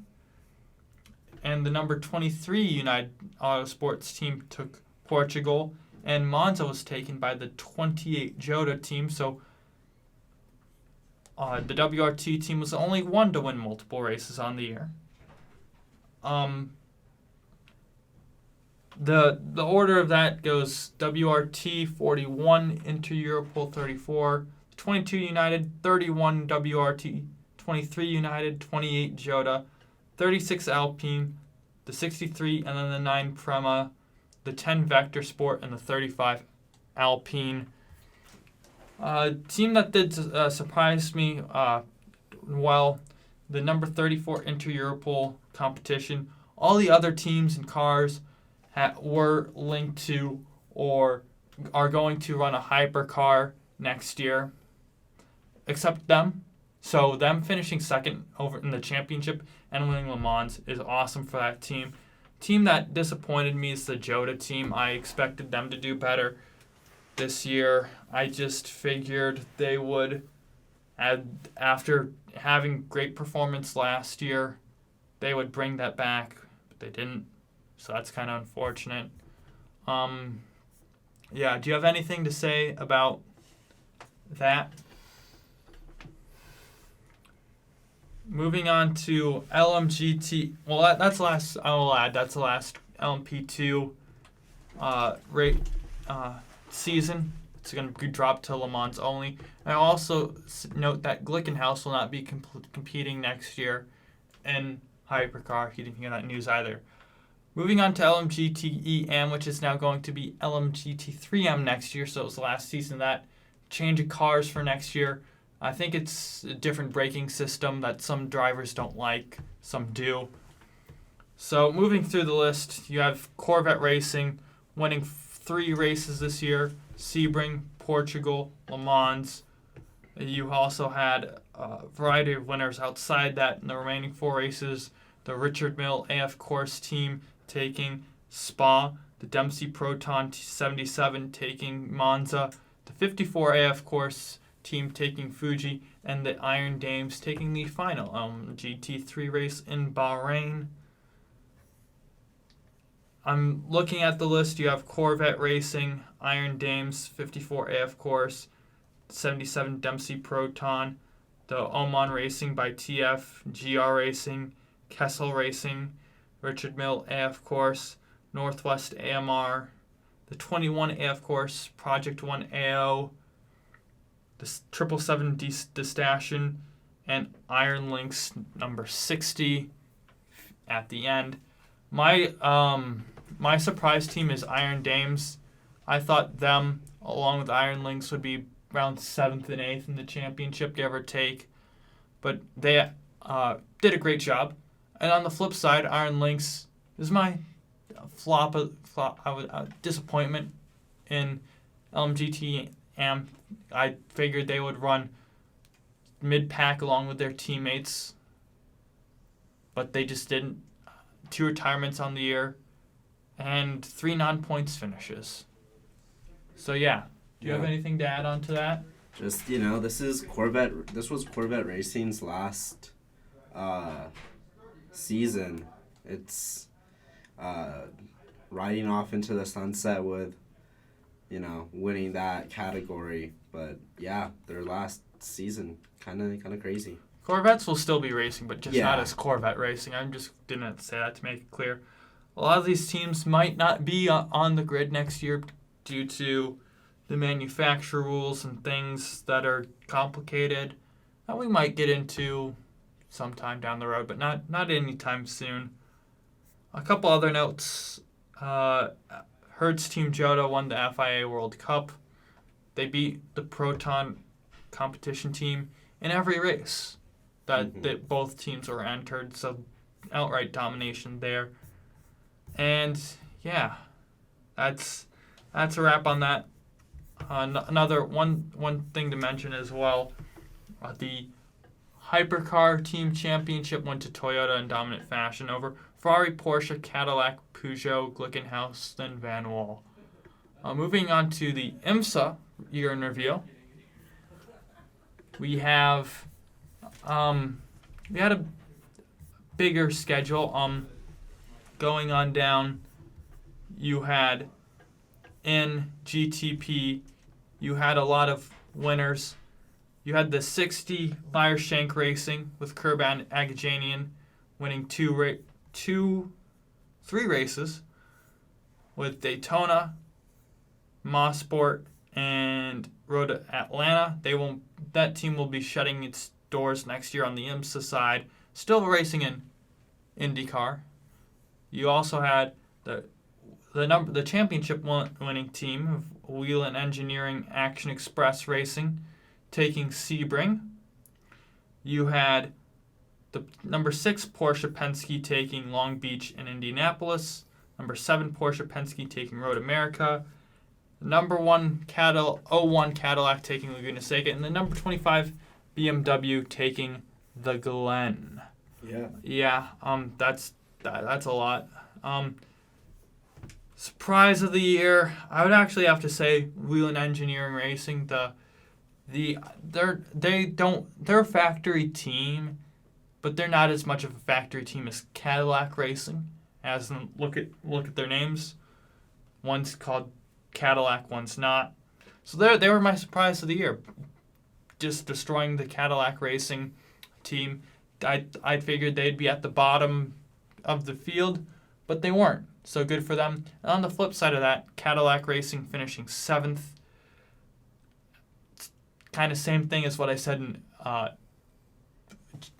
And the number 23 United Autosports team took Portugal. And Monza was taken by the 28 Jota team. So the WRT team was the only one to win multiple races on the year. The order of that goes WRT 41, Inter Europol 34, 22 United, 31 WRT, 23 United, 28 Jota, 36 Alpine, the 63, and then the 9 Prema, the 10 Vector Sport, and the 35 Alpine. Team that did surprise me, well, the number 34 Inter Europol competition. All the other teams and cars were linked to or are going to run a hypercar next year, except them. So them finishing second over in the championship and winning Le Mans is awesome for that team. Team that disappointed me is the Jota team. I expected them to do better this year. I just figured they would, after having great performance last year, they would bring that back, but they didn't. So that's kind of unfortunate. Yeah, do you have anything to say about that? Moving on to LMGT. Well, that's last. I will add that's the last LMP2 season. It's going to be dropped to Le Mans only. I also note that Glickenhaus will not be competing next year in Hypercar. He didn't hear that news either. Moving on to LMGT-EM, which is now going to be LMGT3M next year. So it was the last season of that. Change of cars for next year. I think it's a different braking system that some drivers don't like, some do. So moving through the list, you have Corvette Racing winning 3 races this year: Sebring, Portugal, Le Mans. You also had a variety of winners outside that in the remaining 4 races. The Richard Mille AF Course team taking Spa, the Dempsey Proton 77 taking Monza, the 54 AF Course team taking Fuji, and the Iron Dames taking the final GT3 race in Bahrain. I'm looking at the list. You have Corvette Racing, Iron Dames, 54 AF Course, 77 Dempsey Proton, the Oman Racing by TF, GR Racing, Kessel Racing, Richard Mille AF Course, Northwest AMR, the 21 AF Course, Project 1 AO, the 777 Distation, and Iron Lynx number 60 at the end. My surprise team is Iron Dames. I thought them, along with Iron Lynx, would be around 7th and 8th in the championship, give or take. But they did a great job. And on the flip side, Iron Lynx is my disappointment in LMGT-AM. I figured they would run mid-pack along with their teammates, but they just didn't. 2 retirements on the year and 3 non-points finishes. So yeah, do you have anything to add on to that? Just, this was Corvette Racing's last season. It's riding off into the sunset with, winning that category. But yeah, their last season, kind of crazy. Corvettes will still be racing, but just not as Corvette Racing. I just didn't say that to make it clear. A lot of these teams might not be on the grid next year due to the manufacturer rules and things that are complicated that we might get into sometime down the road, but not anytime soon. A couple other notes. Hertz Team Jota won the FIA World Cup. They beat the Proton competition team in every race that both teams were entered, so outright domination there. And yeah, that's a wrap on that. Another one thing to mention as well, the Hypercar Team Championship went to Toyota in dominant fashion over Ferrari, Porsche, Cadillac, Peugeot, Glickenhaus, then Van Wall. Moving on to the IMSA year in review, we had a bigger schedule. Going on down, you had in GTP, you had a lot of winners. You had the 60 Meyershank Racing with Kurban Agajanian winning three races, with Daytona, Mosport, and Road Atlanta. That team will be shutting its doors next year on the IMSA side. Still racing in IndyCar. You also had the championship winning team of Whelen Engineering Action Express Racing taking Sebring. You had the number 6 Porsche Penske taking Long Beach and Indianapolis. Number 7 Porsche Penske taking Road America. Number 1 Cadillac taking Laguna Seca. And the number 25 BMW taking the Glen. Yeah. That's a lot. Surprise of the year, I would actually have to say Whelen Engineering Racing. They're a factory team, but they're not as much of a factory team as Cadillac Racing. As in, look at their names. One's called Cadillac, one's not. So they were my surprise of the year. Just destroying the Cadillac Racing team. I figured they'd be at the bottom of the field, but they weren't. So good for them. And on the flip side of that, Cadillac Racing finishing 7th. Kind of same thing as what I said in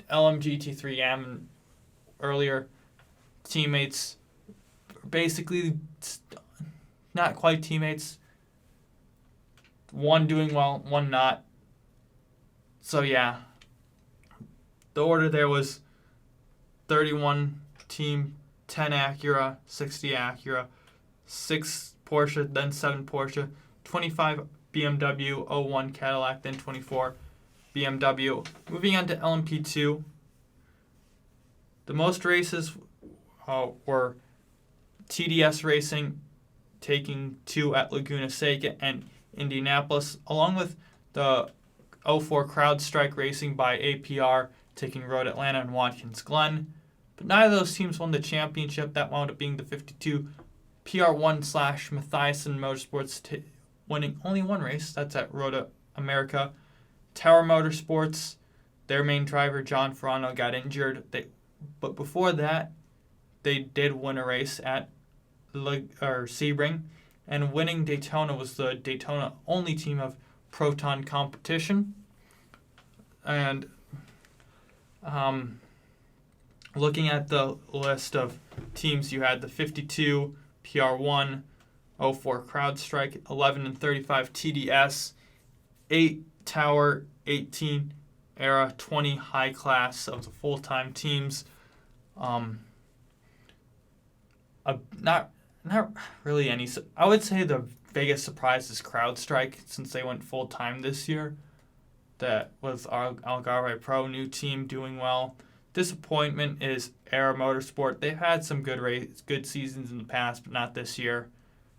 LMGT3M earlier. Teammates, basically not quite teammates. One doing well, one not. So yeah, the order there was 31 team, 10 Acura, 60 Acura, 6 Porsche, then 7 Porsche, 25 BMW, 01 Cadillac, then 24 BMW. Moving on to LMP2, the most races were TDS Racing taking 2 at Laguna Seca and Indianapolis, along with the 04 CrowdStrike Racing by APR taking Road Atlanta and Watkins Glen. But neither of those teams won the championship. That wound up being the 52 PR1/Mathiasen Motorsports winning only one race. That's at Road America. Tower Motorsports, their main driver, John Ferrano, got injured. But before that, they did win a race at Sebring. And winning Daytona was the Daytona only team of Proton competition. And looking at the list of teams, you had the 52 PR1, 04 CrowdStrike, 11 and 35 TDS, 8 Tower, 18 Era, 20 High Class of the full-time teams. Not really any. I would say the biggest surprise is CrowdStrike, since they went full-time this year. That was our Algarve Pro new team doing well. Disappointment is Era Motorsport. They've had some good seasons in the past, but not this year.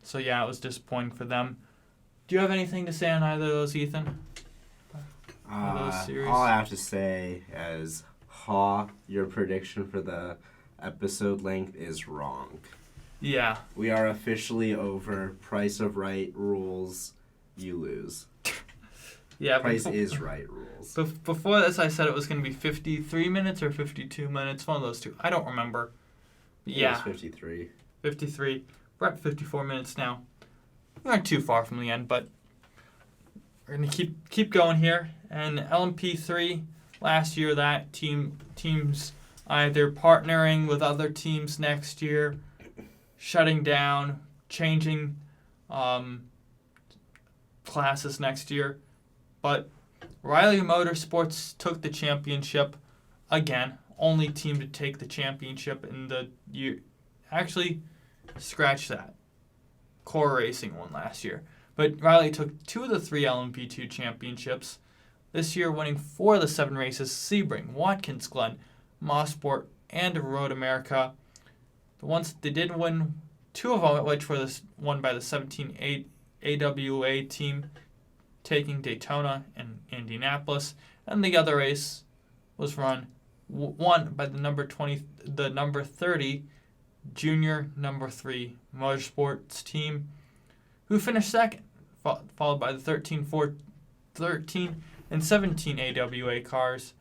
So yeah, it was disappointing for them. Do you have anything to say on either of those, Ethan? Those series? All I have to say is, your prediction for the episode length is wrong. Yeah. We are officially over. Price of Right rules. You lose. Yeah. Price is Right rules. Before this, I said it was going to be 53 minutes or 52 minutes. One of those two. I don't remember. Yeah. It was 53. 53. We're at 54 minutes now. We aren't too far from the end, but we're going to keep going here. And LMP3, last year, that teams either partnering with other teams next year, shutting down, changing classes next year. But Riley Motorsports took the championship again. Only team to take the championship in the year. Actually, scratch that. Core Racing won last year. But Riley took 2 of the 3 LMP2 championships. This year winning 4 of the 7 races: Sebring, Watkins Glen, Mosport, and Road America. The ones they did win, 2 of them which were won by the 17 AWA team, taking Daytona and Indianapolis, and the other race was won by the number 30 junior number 3 motorsports team, who finished second, followed by the 13 and 17 AWA cars,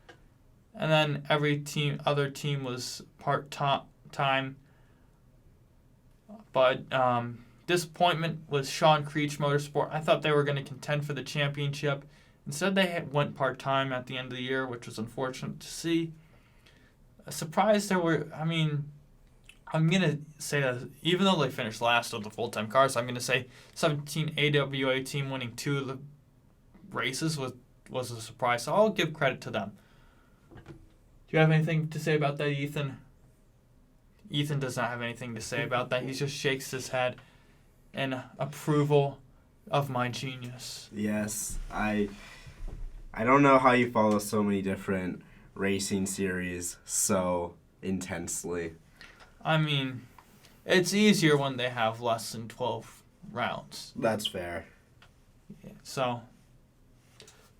and then every other team was part-time. But disappointment was Sean Creech Motorsport. I thought they were going to contend for the championship. Instead, they went part-time at the end of the year, which was unfortunate to see. A surprise I'm going to say that even though they finished last of the full-time cars, I'm going to say 17 AWA team winning 2 of the races was a surprise. So I'll give credit to them. Do you have anything to say about that, Ethan? Ethan does not have anything to say about that. He just shakes his head in approval of my genius. Yes, I don't know how you follow so many different racing series so intensely. I mean, it's easier when they have less than 12 rounds. That's fair. So,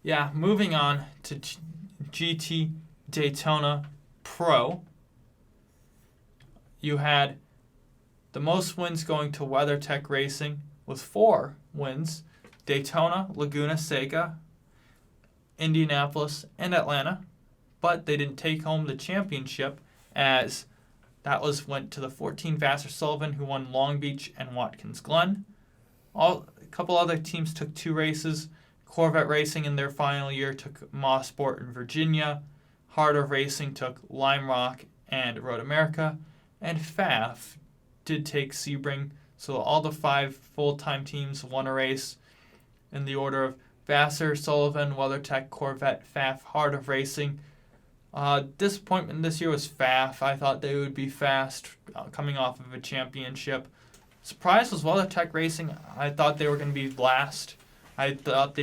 yeah, moving on to GT Daytona Pro. You had the most wins going to WeatherTech Racing with 4 wins: Daytona, Laguna Seca, Indianapolis, and Atlanta. But they didn't take home the championship, as that went to the 14 Vassar Sullivan, who won Long Beach and Watkins Glen. A couple other teams took 2 races. Corvette Racing in their final year took Mosport in Virginia. Heart of Racing took Lime Rock and Road America. And FAF did take Sebring. So all the 5 full-time teams won a race in the order of Vassar, Sullivan, WeatherTech, Corvette, FAF, Heart of Racing. Disappointment this year was FAF. I thought they would be fast coming off of a championship. Surprise was WeatherTech Racing. I thought they were going to be last. I thought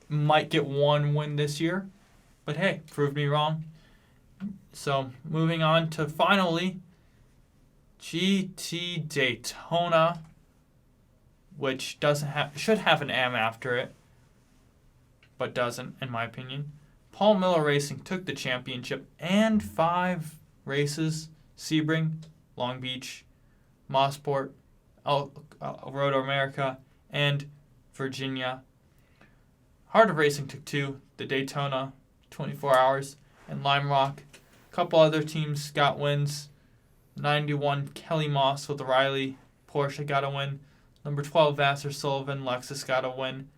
might get 1 win this year. But hey, proved me wrong. So moving on to finally GT Daytona, which should have an M after it, but doesn't, in my opinion. Paul Miller Racing took the championship and 5 races: Sebring, Long Beach, Mosport, Road America, and Virginia. Heart of Racing took 2, the Daytona 24 Hours, and Lime Rock. A couple other teams got wins. 91 Kelly Moss with Riley Porsche got a win. Number 12 Vassar Sullivan Lexus got a win.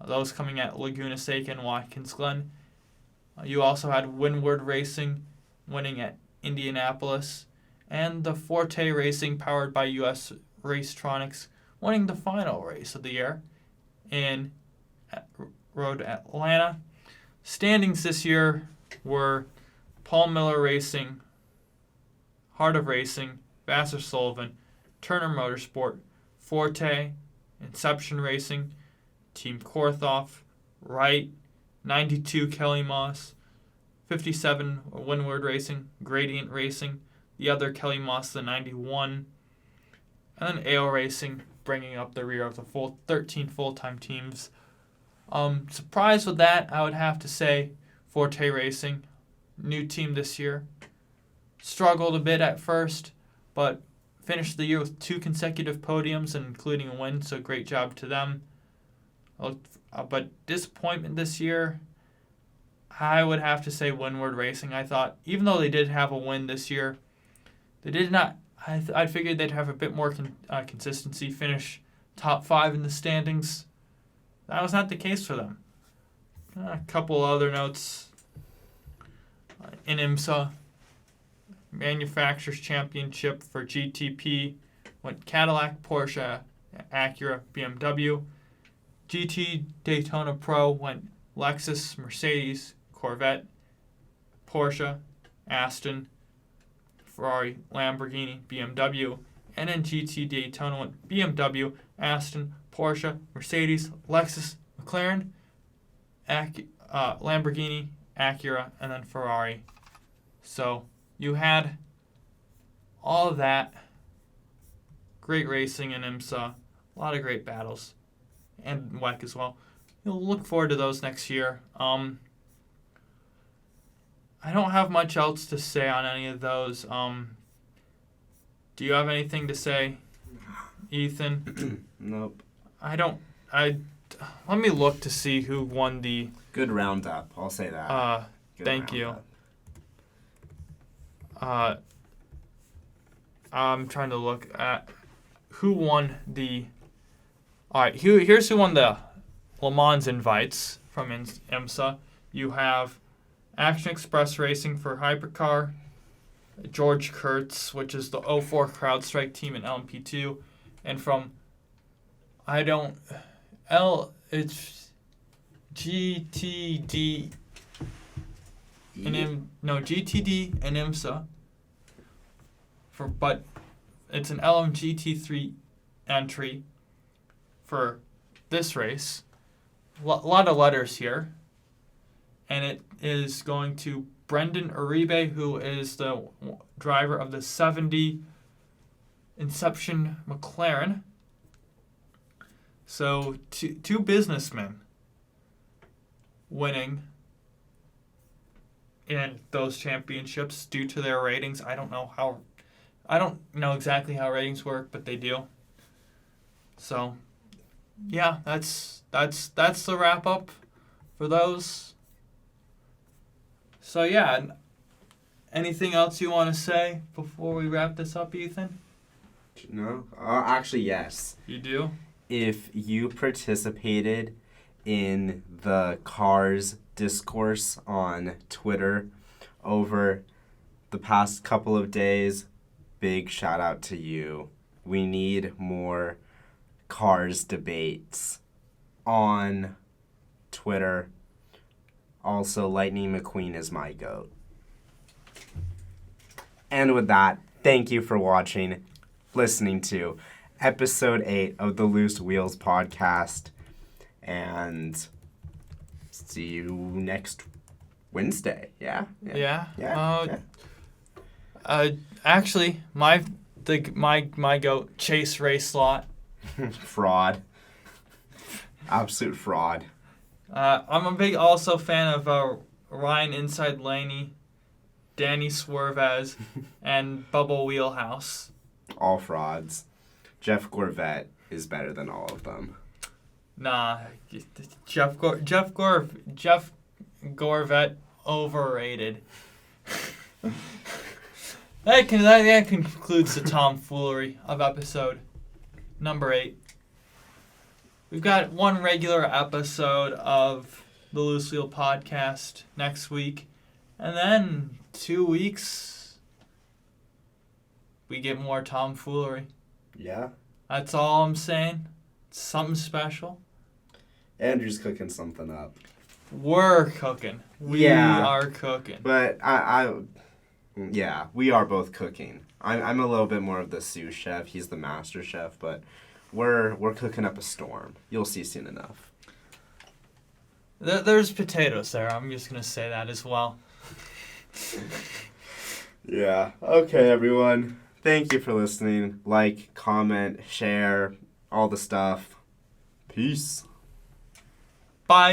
Those coming at Laguna Seca and Watkins Glen. You also had Windward Racing winning at Indianapolis, and the Forte Racing, powered by US Racetronics, winning the final race of the year in Road Atlanta. Standings this year were Paul Miller Racing, Heart of Racing, Vassar Sullivan, Turner Motorsport, Forte, Inception Racing, Team Korthoff, Wright, 92 Kelly Moss, 57 Windward Racing, Gradient Racing, the other Kelly Moss, the 91, and then AO Racing bringing up the rear of the 13 full-time teams. Surprised with that, I would have to say Forte Racing, new team this year. Struggled a bit at first, but finished the year with 2 consecutive podiums, and including a win, so great job to them. But disappointment this year, I would have to say Windward Racing. I thought, even though they did have a win this year, they did not. I figured they'd have a bit more consistency, finish top 5 in the standings. That was not the case for them. A couple other notes. In IMSA, Manufacturers Championship for GTP went Cadillac, Porsche, Acura, BMW. GT Daytona Pro went Lexus, Mercedes, Corvette, Porsche, Aston, Ferrari, Lamborghini, BMW. And then GT Daytona went BMW, Aston, Porsche, Mercedes, Lexus, McLaren, Lamborghini, Acura, and then Ferrari. So you had all of that. Great racing in IMSA. A lot of great battles. And WEC as well. You'll look forward to those next year. I don't have much else to say on any of those. Do you have anything to say, Ethan? Nope. Let me look to see who won the... Good roundup. I'll say that. Thank you. I'm trying to look at who won the... All right, here's who won the Le Mans invites from IMSA. You have Action Express Racing for Hypercar, George Kurtz, which is the 04 CrowdStrike team in LMP2, and from it's GTD and GTD and IMSA but it's an LMGT3 entry for this race. A lot of letters here. And it is going to Brendan Uribe, who is the driver of the 70 Inception McLaren. So two businessmen winning in those championships due to their ratings. I don't know exactly how ratings work, but they do. So, yeah, that's the wrap up for those. So yeah, anything else you want to say before we wrap this up, Ethan? No? Actually, yes. You do? If you participated in the Cars discourse on Twitter over the past couple of days, big shout out to you. We need more Cars debates on Twitter. Also, Lightning McQueen is my GOAT. And with that, thank you for listening to episode 8 of the Loose Wheels podcast. And see you next Wednesday. Yeah. Actually, my GOAT, Chase Racelot. Fraud. Absolute fraud. I'm a big also fan of Ryan Inside Laney, Danny Swervez, and Bubble Wheelhouse. All frauds. Jeff Gorvette is better than all of them. Nah, Jeff Gorvette overrated. That concludes the tomfoolery of episode number 8. We've got one regular episode of the Loose Wheel podcast next week. And then 2 weeks, we get more tomfoolery. Yeah. That's all I'm saying. It's something special. Andrew's cooking something up. We're cooking. We are cooking. But yeah, we are both cooking. I'm a little bit more of the sous chef. He's the master chef, but we're cooking up a storm. You'll see soon enough. There's potatoes there. I'm just going to say that as well. Yeah. Okay, everyone. Thank you for listening. Like, comment, share, all the stuff. Peace. Bye.